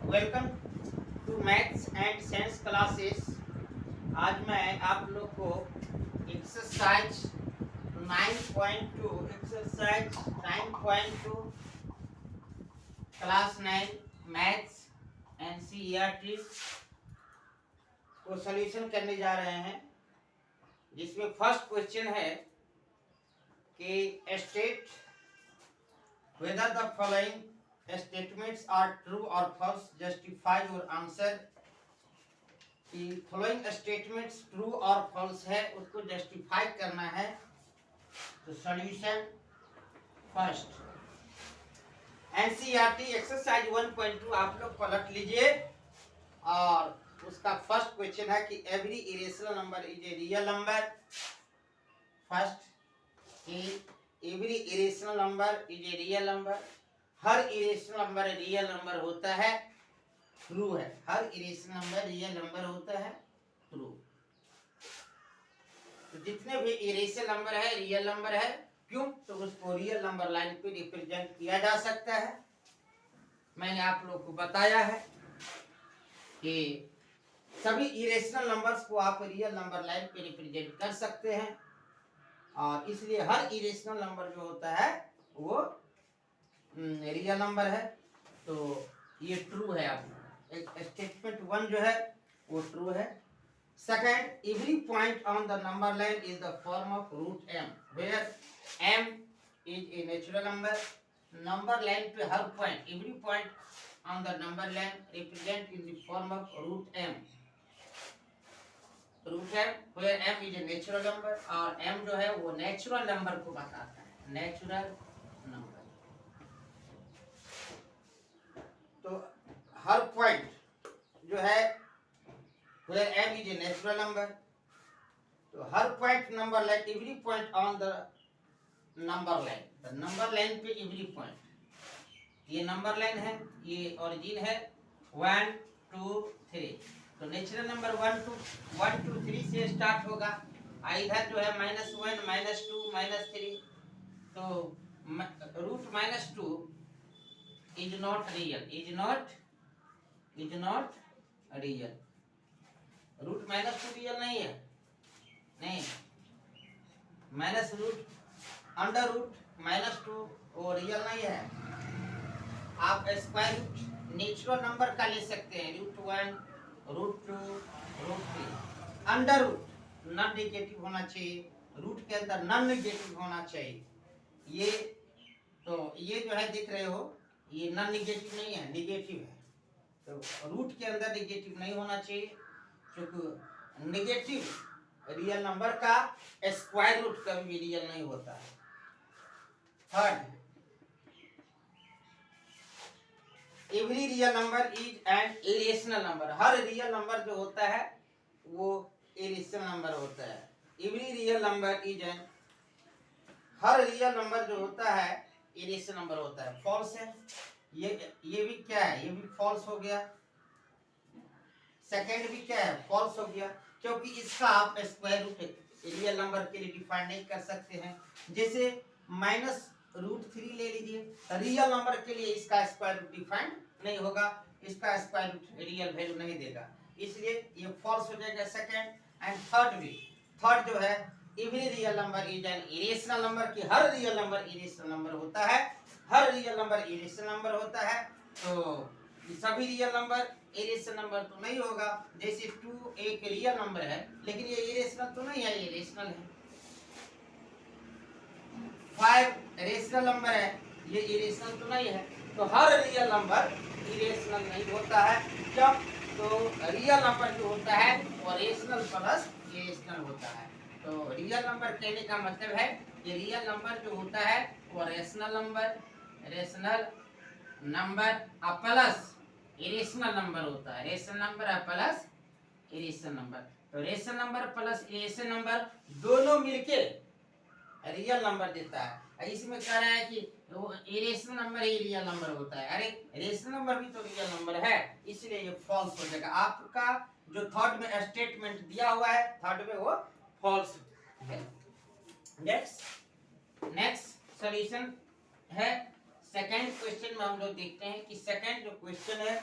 Welcome to maths and science classes. आज मैं आप लोग को एक्सरसाइज 9.2 क्लास 9 मैथ्स एनसीईआरटी को सॉल्यूशन करने जा रहे हैं, जिसमें फर्स्ट क्वेश्चन है कि state whether the following statements are true or false, justify your answer। कि following statements true और false है, उसको justify करना है। तो solution फर्स्ट एनसीईआरटी एक्सरसाइज 1.2 आप लोग पलट लीजिए और उसका फर्स्ट क्वेश्चन है कि every irrational number is a real number. First कि every irrational number is a real number, हर इरेशनल नंबर रियल नंबर होता है, ट्रू है। हर इरेशनल नंबर रियल नंबर होता है, ट्रू। तो जितने भी इरेशनल नंबर है रियल नंबर है, क्यों? तो उसको रियल नंबर लाइन पे रिप्रेजेंट किया जा सकता है। मैंने आप लोग को बताया है कि सभी इरेशनल नंबर्स को आप रियल नंबर लाइन पे रिप्रेजेंट कर सकते हैं, और इसलिए हर इरेशनल नंबर जो होता है वो रियल नंबर है। तो ये ट्रू है। आप एक स्टेटमेंट 1 जो है वो ट्रू है। Second, every point on the number line is the form of root m, where m is a natural number. Number line पे हर point, every point on the number line represent in the form of root m। Root m where m is a natural number, और m जो है वो natural number को बताता है, natural number. तो हर पॉइंट जो है where m is a natural number, तो हर point number line, every point on the number line, the number line पे एवरी पॉइंट, ये नंबर लाइन है, ये ओरिजिन है 1 2 3। तो नेचुरल नंबर 1 2 3 से स्टार्ट होगा। इधर जो है -1 -2 -3, तो root -2 is not real, is not real. Root -2 real नहीं है, नहीं। माइनस रूट अंडर रूट -2 वो रियल नहीं है। आप स्क्वायर रूट नेचुरल नंबर का ले सकते हैं, √1 √2 √3। अंडर रूट नॉन नेगेटिव होना चाहिए, रूट के अंदर नॉन नेगेटिव होना चाहिए। ये तो ये जो है देख रहे हो, ये नॉन नेगेटिव नहीं है, नेगेटिव है। तो रूट के अंदर नेगेटिव नहीं होना चाहिए, क्योंकि नेगेटिव रियल नंबर का स्क्वायर रूट कभी भी रियल नहीं होता है। Third, every real number is an irrational number. Her real number जो होता है वो इरेशनल नंबर होता है। Every real number is an, her real number जो होता है इरेशनल नंबर होता है। फॉल्स है ये भी क्या है, ये भी फॉल्स हो गया। सेकेंड भी क्या है, फॉल्स हो गया, क्योंकि इसका आप स्क्वायर रूट रियल नंबर के लिए डिफाइन नहीं कर सकते हैं। जैसे -√3 ले लीजिए, रियल नंबर के लिए इसका स्क्वायर रूट डिफाइन नहीं होगा, इसका स्क्वायर रूट रियल वैल्यू नहीं देगा, इसलिए ये फॉल्स हो जाएगा। सेकेंड एंड थर्ड भी, थर्ड जो है every real number is an irrational number, की हर रियल नंबर इरेशनल नंबर होता है, हर रियल नंबर इरेशनल नंबर होता है। तो सभी रियल नंबर इरेशनल नंबर तो नहीं होगा। जैसे 2 एक रियल नंबर है, लेकिन ये इरेशनल तो नहीं है, ये रेशनल है। 5 रेशनल नंबर है, ये इरेशनल तो नहीं है। तो हर रियल नंबर इरेशनल नहीं होता है। जब तो रियल नंबर जो होता है वो रेशनल प्लस इरेशनल होता है। तो रियल नंबर कहने का मतलब है कि रियल नंबर जो होता है वो rational number plus irrational number होता है। Rational number plus irrational number, तो rational number plus irrational number दोनों मिलके रियल नंबर देता है। इसमें कह रहा है कि वो इरेशनल नंबर ही रियल नंबर होता है। अरे रेशनल नंबर भी तो रियल नंबर है, इसलिए ये फॉल्स हो जाएगा। आपका जो थर्ड में स्टेटमेंट दिया हुआ है, थर्ड में वो फॉल्स है। नेक्स्ट सॉल्यूशन है सेकंड क्वेश्चन में। हम लोग देखते हैं कि सेकंड जो क्वेश्चन है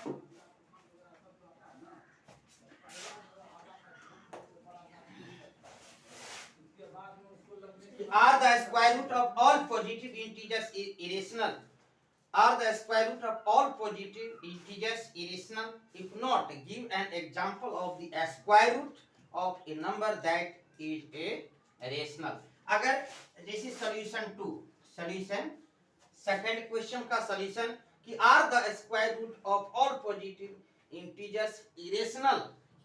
are the square root of all positive integers irrational? Are the square root of all positive integers irrational? If not, give an example of the square root of a number that is a rational. अगर जैसे solution second question का solution कि are the square root of all positive integers irrational,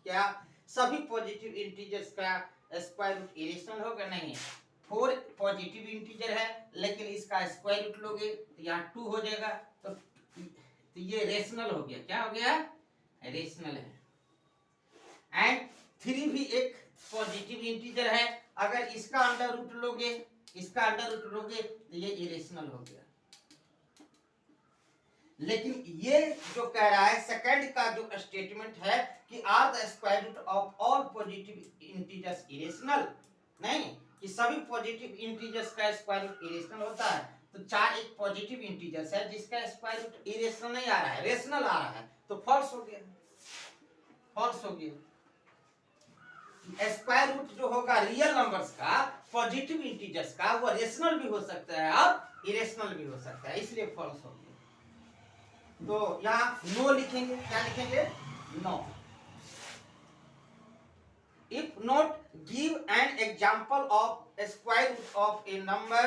क्या सभी positive integers का square root irrational होगा? नहीं। 4 positive integer है लेकिन इसका स्क्वायर रूट लोगे तो यहाँ 2 हो जाएगा, तो ये रेशनल हो गया। क्या हो गया? रेशनल है। एंड 3 भी एक पॉजिटिव इंटीजर है, अगर इसका अंडर रूट लोगे तो ये इरेशनल हो गया। लेकिन ये जो कह रहा है सेकंड का जो स्टेटमेंट है कि are the square root of all positive integers irrational, नहीं कि सभी पॉजिटिव इंटीजर्स का स्क्वायर रूट इरेशनल होता है, तो 4 एक पॉजिटिव इंटीजर्स है जिसका स्क्वायर रूट इरेशनल नहीं आ रहा है, रेशनल आ रहा है, तो फॉल्स हो गया। स्क्वायर रूट जो होगा रियल नंबर्स का, पॉजिटिव इंटीजर्स का, वो रेशनल भी हो सकता है और इरेशनल भी हो सकता है, इसलिए फॉल्स हो गया। तो यहाँ नो लिखेंगे, क्या लिखेंगे? No. If not, give an example of square root of a number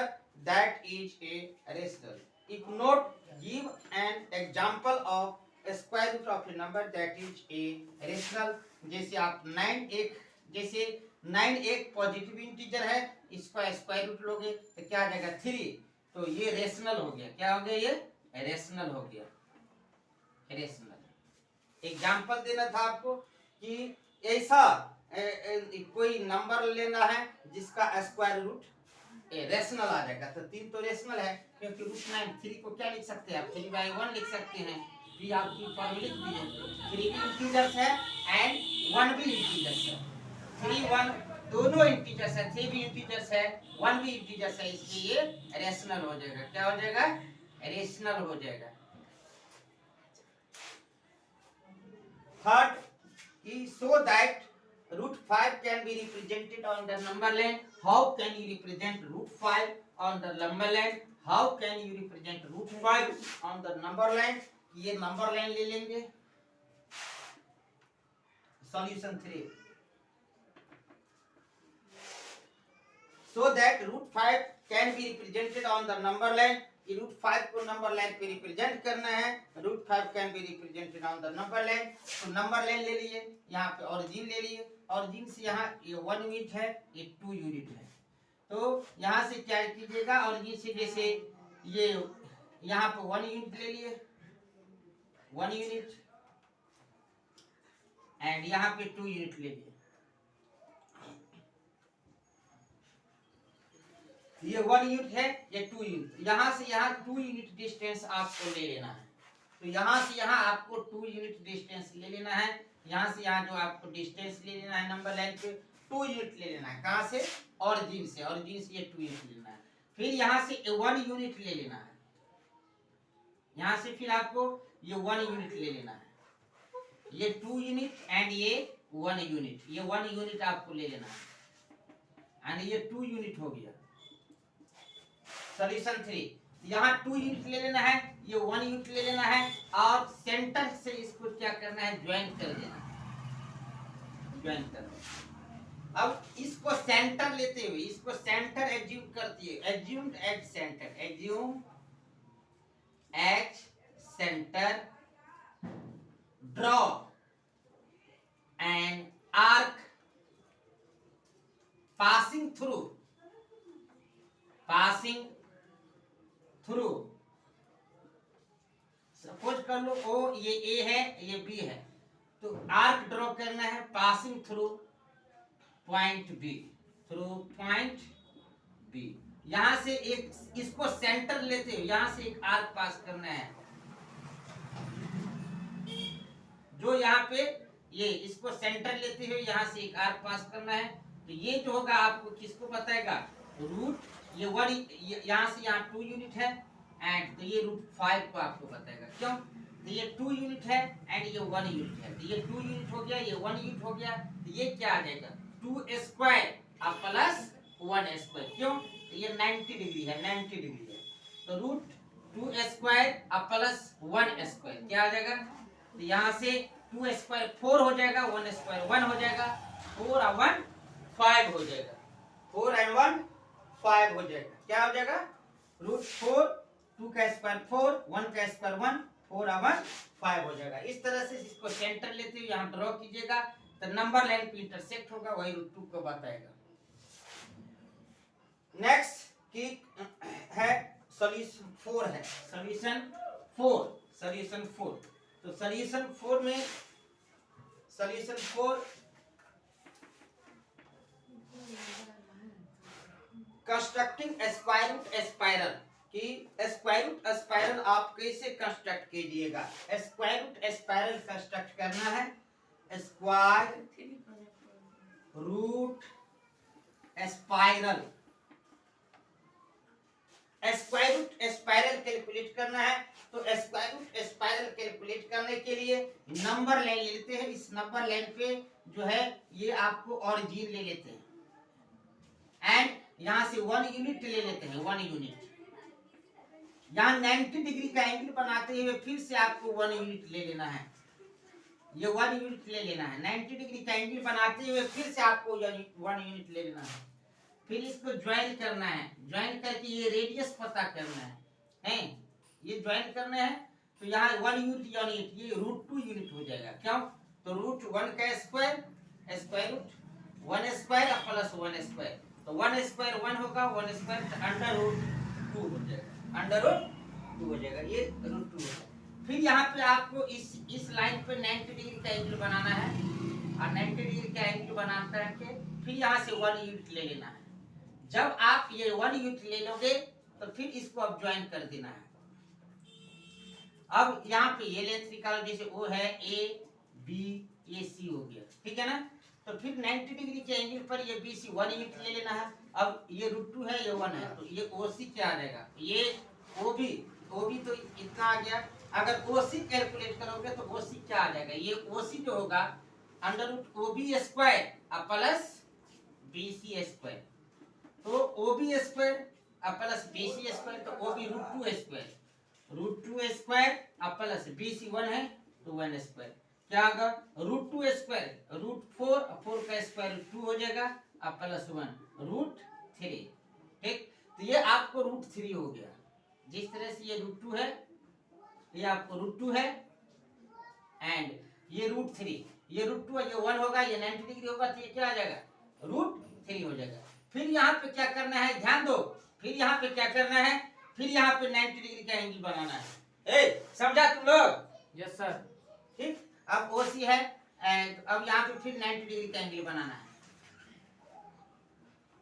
that is a rational. If not, give an example of square root of a number that is a rational. जैसे आप 9 एक positive integer है, इसका square root लोगे तो क्या आ जाएगा? 3, तो ये रेशनल हो गया। क्या हो गया? ये रेशनल हो गया। रेशनल एग्जाम्पल देना था आपको कि ऐसा कोई नंबर लेना है जिसका स्क्वायर रूट रेशनल आ जाएगा, तो 3 तो रेशनल है क्योंकि रूट 9, 3 को क्या लिख सकते हैं आप? 3/1 लिख सकते हैं। ये आपकी फॉर्मूला लिख दीजिए। 3 भी इंटीजर्स है एंड 1 भी इंटीजर्स है। 3, 1 दोनों इंटीजर्स है, 3 भी इंटीजर्स है, 1 भी इंटीजर्स है, इसलिए ये रेशनल हो जाएगा। क्या हो जाएगा? रेशनल हो जाएगा। Third is so that root 5 can be represented on the number line. How can you represent root 5 on the number line? How can you represent root 5 on the number line? ये number line ले लेंगे। Solution 3. So that root 5 can be represented on the number line. ये root 5 को number line पे represent करना है। Root 5 can be represented on the number line. तो number line ले लिए, यहाँ पे ओरिजिन ले लिए, ओरिजिन से यहाँ ये 1 यूनिट है, ये 2 यूनिट है, तो यहाँ से क्या कीजिएगा? ओरिजिन से जैसे ये यहाँ पे 1 यूनिट ले लिए, 1 यूनिट, एंड यहाँ पे 2 यूनिट ले लिए। ये 1 यूनिट है, ये 2 यूनिट, यहाँ से यहाँ 2 यूनिट डिस्टेंस आपको ले लेना है। तो यहाँ से यहाँ आपको 2 यूनिट डिस्टेंस ले लेना है। यहाँ से यहाँ जो आपको डिस्टेंस ले लेना है नंबर लाइन पे 2 यूनिट ले लेना है। कहाँ से? ओरिजिन से। ओरिजिन से ये 2 यूनिट लेना है। फिर यहाँ से 1 यूनिट ले लेना है। यहाँ से फिर आपको ये 1 यूनिट ले लेना है। ये 2 यूनिट एंड ये 1 यूनिट, ये 1 यूनिट आपको ले लेना है एंड ये 2 यूनिट हो गया। सॉल्यूशन 3, यहाँ 2 यूनिट ले लेना है, ये 1 यूनिट ले लेना है और सेंटर से इसको क्या करना है? ज्वाइन कर देना है। ज्वाइन कर देना। अब इसको सेंटर लेते हुए इसको सेंटर एज्यूम करती है, assumed as centre, assume as centre, draw an arc passing through. Suppose कर लो ओ ये ए है, ये बी है, तो आर्क ड्रॉ करना है पासिंग थ्रू पॉइंट बी, यहां से एक इसको सेंटर लेते हुए यहां से एक आर्क पास करना है, जो यहाँ पे ये इसको सेंटर लेते हुए यहां से एक आर्क पास करना है। तो ये जो होगा आपको किसको बताएगा? रूट, ये 1 यहाँ से यहाँ 2 यूनिट है एंड तो ये रूट 5 को आपको बताएगा। क्यों? तो ये 2 यूनिट है एंड ये 1 यूनिट है, तो ये 2 यूनिट हो गया, ये 1 यूनिट हो गया, तो ये क्या आ जाएगा? 2 स्क्वायर अब प्लस 1 स्क्वायर। क्यों? ये 90 डिग्री है, 90 डिग्री है। तो रूट 2 स्क्वायर अब प्लस 1 स्क्वायर क्या आ जाएगा, तो यहाँ से 2 स्क्वायर 4 हो जाएगा, 1 स्क्वायर 1 हो जाएगा, 4 और 1 5 हो जाएगा, 4 एंड 1 5 हो जाएगा। क्या हो जाएगा, रूट 4 2 का स्क्वायर 4, 1 का स्क्वायर 1, 4 और 1 5 हो जाएगा। इस तरह से इसको सेंटर लेते हुए यहाँ ड्रॉ कीजिएगा, तो नंबर लाइन पे इंटरसेक्ट होगा, वही रूट 2 को बताएगा। नेक्स्ट की है सॉल्यूशन 4 है, सॉल्यूशन 4, सॉल्यूशन 4। तो सॉल्यूशन 4 में solution 4 constructing square root spiral कि स्क्वायर रूट स्पाइरल आप कैसे कंस्ट्रक्ट कीजिएगा। स्क्वायर रूट स्पाइरल कंस्ट्रक्ट करना है, square root spiral, square root spiral calculate करना है। तो स्क्वायर रूट स्पाइरल कैलकुलेट करने के लिए नंबर लाइन लेते हैं, इस नंबर लाइन पे जो है ये आपको ओरिजिन ले लेते हैं एंड यहाँ से 1 यूनिट ले लेते हैं, 1 यूनिट। यहाँ 90 डिग्री का एंगल बनाते हुए फिर से आपको 1 यूनिट ले लेना है, ये 1 यूनिट ले लेना है। 90 डिग्री का एंगल बनाते हुए फिर से आपको 1 यूनिट ले लेना है, फिर इसको ज्वाइन करना है, ज्वाइन करके ये रेडियस पता करना है, ये ज्वाइन करना है। तो यहाँ 1 यूनिट यानी ये रूट 2 यूनिट हो जाएगा। क्यों, तो रूट 1 का square, square root 1 square plus 1 square, तो 1 स्क्वायर 1 होगा, 1 स्क्वायर अंडर रूट 2 हो जाएगा, अंडर रूट 2 हो जाएगा, ये रूट 2 है। फिर यहाँ पे आपको इस लाइन पे 90 डिग्री का एंगल बनाना है, और 90 डिग्री का एंगल बनाता है कि फिर यहाँ से 1 यूनिट ले लेना है। जब आप ये 1 यूनिट ले लोगे तो फिर इसको अब ज्वाइन कर देना है। अब यहाँ पे ये लेंथ निकालो, जैसे ओ है ए बी ए सी हो गया, ठीक है ना। तो फिर 90 डिग्री के एंगल पर ये बी सी 1 यूनिट ले लेना है। अब ये रूट 2 है, ये 1 है, तो ये ओ सी क्या आ जाएगा, ये ओ बी तो इतना आ गया। अगर ओ सी कैलकुलेट करोगे तो ओ सी क्या आ जाएगा, ये ओ सी जो होगा under root O B square plus B C square, तो O B square plus B C square, तो O B root 2 square, root 2 square plus B C 1 है तो 1 स्क्वायर क्या होगा, रूट 2 स्क्वायर रूट 4 का स्क्वायर 2 हो जाएगा प्लस 1 रूट 3, ठीक। तो ये आपको रूट 3 हो गया। जिस तरह से ये रूट 2 है, ये आपको रूट 2 है एंड ये रूट 3, ये रूट 2 है, ये 1 होगा, ये 90 डिग्री होगा, तो ये क्या आ जाएगा, रूट 3 हो जाएगा। फिर यहाँ पे क्या करना है, ध्यान दो, फिर यहाँ पे क्या करना है, फिर यहाँ पे 90 डिग्री का एंगल बनाना है। समझा तुम लोग? Yes sir. ठीक, अब ओसी है एंड अब यहाँ पे फिर 90 डिग्री का एंगल बनाना है,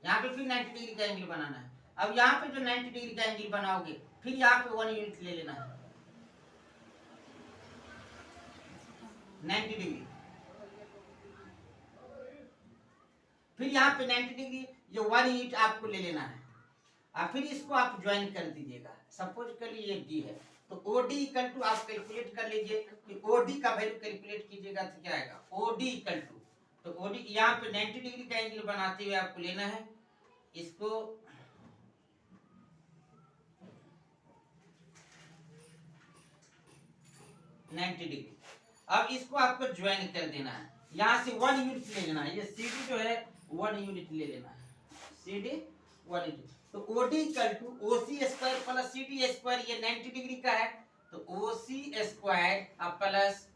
यहाँ पे फिर 90 डिग्री का एंगल बनाना है। अब यहाँ पे जो 90 डिग्री का एंगल बनाओगे फिर यहाँ पे 1 यूनिट ले लेना है, 90 डिग्री। फिर यहाँ पे 90 डिग्री ये 1 यूनिट आपको ले लेना है, और फिर इसको आप ज्वाइन कर दीजिएगा। सपोज कर लीजिए डी है, तो OD इक्वल टू आप कैलकुलेट कर लीजिए कि OD का वैल्यू कैलकुलेट कीजिएगा तो क्या आएगा, OD इक्वल टू, तो OD यहाँ पे 90 डिग्री का एंगल बनाते हुए आपको लेना है, इसको डिग्री। अब इसको आपको ज्वाइन कर देना है, यहाँ से 1 यूनिट ले लेना है, ये CD जो है 1 यूनिट ले लेना है, CD 1 यूनिट। तो OD equal to OC square plus CD square, ये 90 डिग्री का है, तो OC square plus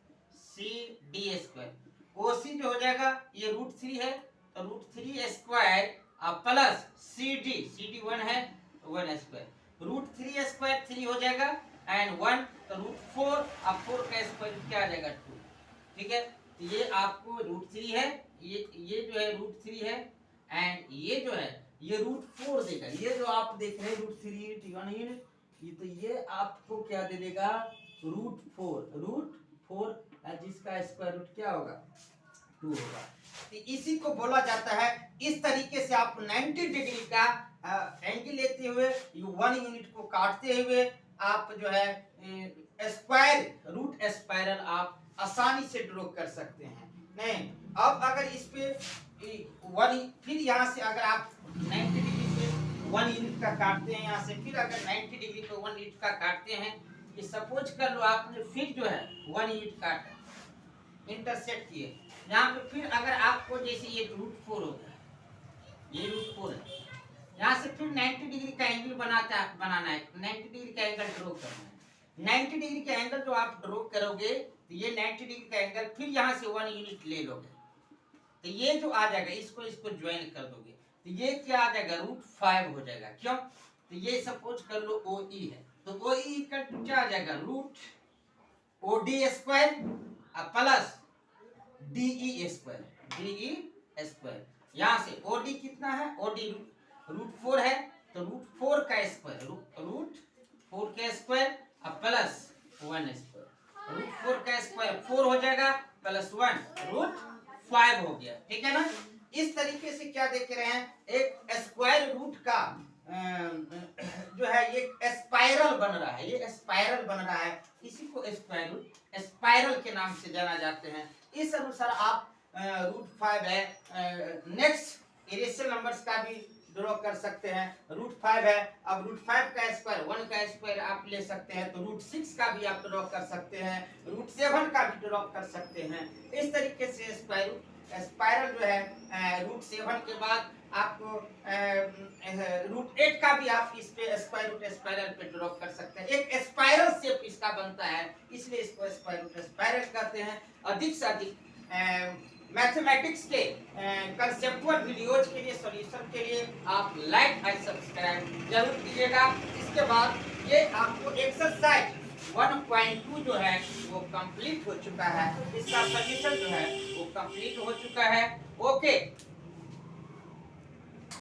CD square, OC जो हो जाएगा ये रूट 3 है, तो रूट 3 स्क्वायर प्लस CD 1 है तो 1 स्क्वायर, रूट 3 स्क्वायर 3 हो जाएगा एंड 1, तो रूट 4 का स्क्वायर क्या आ जाएगा 2, ठीक है। तो ये आपको रूट 3 है, ये जो है रूट 3 है एंड ये जो है ये रूट 4 देगा। ये जो आप देख रहे हैं रूट 3 यूनिट, ये तो ये आपको क्या दे देगा, रूट 4 जिसका स्क्वायर रूट क्या होगा 2 होगा। तो इसी को बोला जाता है, इस तरीके से आप 90 डिग्री का एंगल लेते हुए 1 यूनिट को काटते हुए आप जो है स्क्वायर रूट स्पाइरल आप आसानी से ड्रॉ कर सकते हैं। नहीं, अब अगर इस पे 1 फिर यहाँ से अगर आप 90 डिग्री से 1 यूनिट का काटते हैं यहाँ से, फिर अगर 90 डिग्री को 1 यूनिट का काटते हैं, ये सपोज कर लो आपने फिर जो है 1 यूनिट काटा, इंटरसेक्ट किए यहाँ पे, फिर अगर आपको जैसे ये √4 हो गया, ये √4 है, यहाँ से फिर 90 डिग्री का एंगल बनाना है, 90 डिग्री का एंगल ड्रॉ करना है। 90 डिग्री का एंगल जो आप ड्रॉ करोगे तो ये 90 डिग्री का एंगल फिर यहाँ से 1 यूनिट ले लोगे, तो ये जो आ जाएगा इसको ज्वाइन कर दोगे, तो ये क्या आ जाएगा √5 हो जाएगा। क्यों? तो ये सपोज कर लो OE है, तो OE इक्वल टू क्या आ जाएगा √OD² प्लस DE²। यहाँ से OD कितना है, OD √4 है, तो √4 का स्क्वायर, √4 का स्क्वायर प्लस 1², √4 का स्क्वायर 4 हो जाएगा प्लस 1 √5 हो गया। ठीक है ना? इस तरीके से क्या देख रहे हैं, एक स्क्वायर रूट का जो है ये स्पाइरल बन रहा है, ये स्पाइरल बन रहा है, इसी को स्क्वायर रूट स्पाइरल के नाम से जाना जाते हैं। इस अनुसार आप √5 है, नेक्स्ट इरेशनल नंबर्स का भी ड्रॉ कर सकते हैं। √5 है, अब √5 का स्क्वायर 1 का स्क्वायर आप ले सकते हैं, तो √6 का भी आप ड्रॉ कर सकते हैं, √7 का भी ड्रॉ कर सकते हैं। इस तरीके से स्पाइरल जो है √7 के बाद आपको √8 का भी आप इस पे स्पाइरल पे ड्रॉ कर सकते हैं। एक स्पाइरल शेप इसका बनता है, इसलिए इसको स्पाइरल कहते हैं। अधिक से अधिक मैथमेटिक्स के कंसेप्चुअल वीडियोज के लिए, सॉल्यूशन के लिए आप लाइक और सब्सक्राइब जरूर कीजिएगा। इसके बाद ये आपको एक्सरसाइज 1.2 जो है वो कंप्लीट हो चुका है, इसका सॉल्यूशन जो है वो कंप्लीट हो चुका है। ओके।